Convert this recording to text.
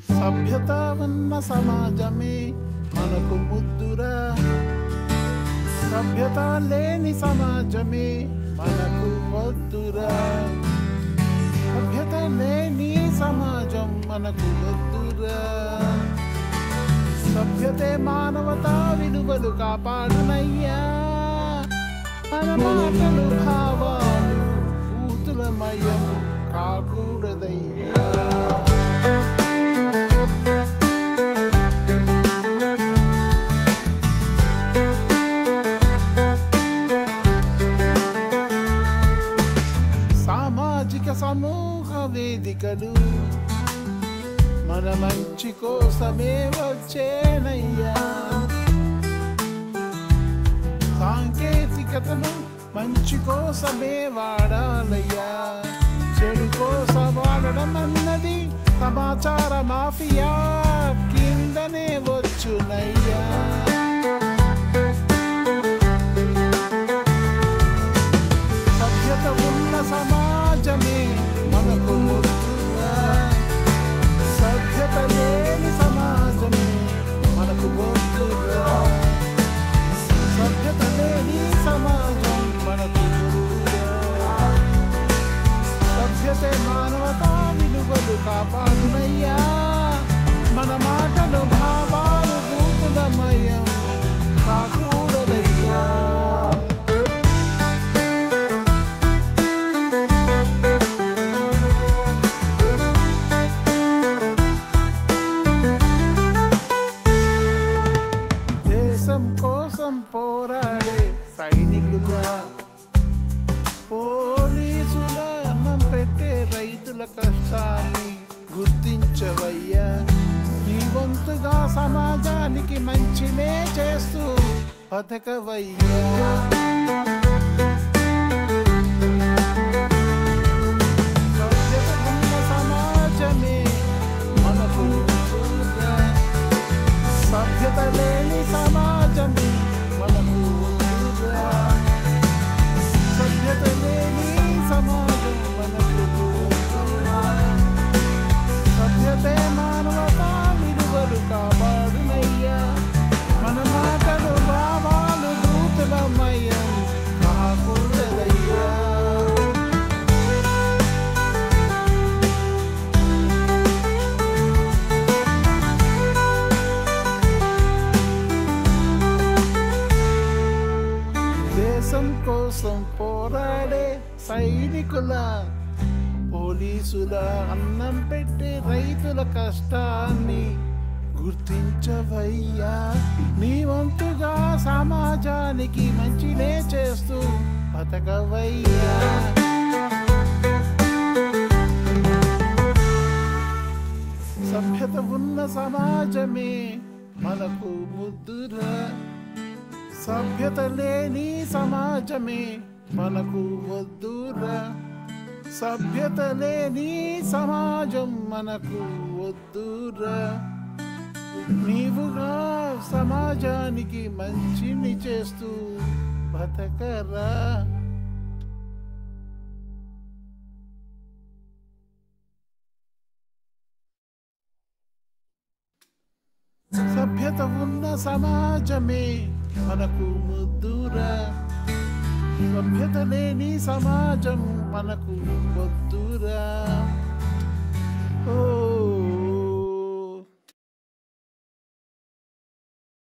సభ్యత ఉన్న సమాజమే మనకు ముద్దురా, సభ్యత లేని సమాజమే మనకు వద్దురా. సభ్యత లేని సమాజం మనకు వద్దురా. సభ్యతే మానవతా విలువలు కాపాడునయ్యా. మన మాటలు భావాలు పూతులమయం కాకూడదయ్యా. సామాజిక సమూహ వేదికలు మన మంచి కోసమే వచ్చేనయ్యా. సాంకేతికతను మంచి కోసమే వాడాలయ్యా. చెడు కోసం వాడడం అన్నది సమాచార మాఫియా కిందనే వచ్చునయ్యా. సభ్యత ఉన్న సమాజమే మనకు వద్దురా, సభ్యత లేని సమాజమే మనకు వద్దురా. సభ్యత లేని సమాజం మనకు వద్దురా. సభ్యతే మానవతా విలువలు కాపాడునయ్యా. మన మాటలు భావాలు భూతులమయం కాకూడదయ్యా. దేశం కోసం పోరాడే సైనికులుగా, పోలీసుల అన్నం పెట్టే రైతుల కష్టాన్ని గుర్తించవయ్యా. నీ వంతుగా సమాజానికి మంచినే చేస్తూ బతకవయ్యా. సభ్యత ఉన్న సమాజమే మనకు వద్దురా, సభ్యత లేని సమాజమే మనకు వద్దురా. సభ్యత లేని సమాజం మనకు వద్దురా. సభ్యతే మానవతా విలువలు కాపాడునయ్యా. మన మాటలు భావాలు భూతులమయం కాకూడదయ్యా. దేశం కోసం పోరాడే సైనికుల, పోలీసుల అన్నం పెట్టే రైతుల కష్టాన్ని గుర్తించవయ్యా. నీ వంతుగా సమాజానికి మంచినే చేస్తూ బతకవయ్యా. సభ్యత ఉన్న సమాజమే మనకు ముద్దురా, సభ్యత లేని సమాజమే మనకు వద్దురా. సభ్యత లేని సమాజం మనకు వద్దురా. నీవుగా సమాజానికి మంచిని చేస్తూ బతకరా. సభ్యత ఉన్న సమాజమే మనకు ముద్దురా, సభ్యత లేని సమాజం మనకు వద్దురా.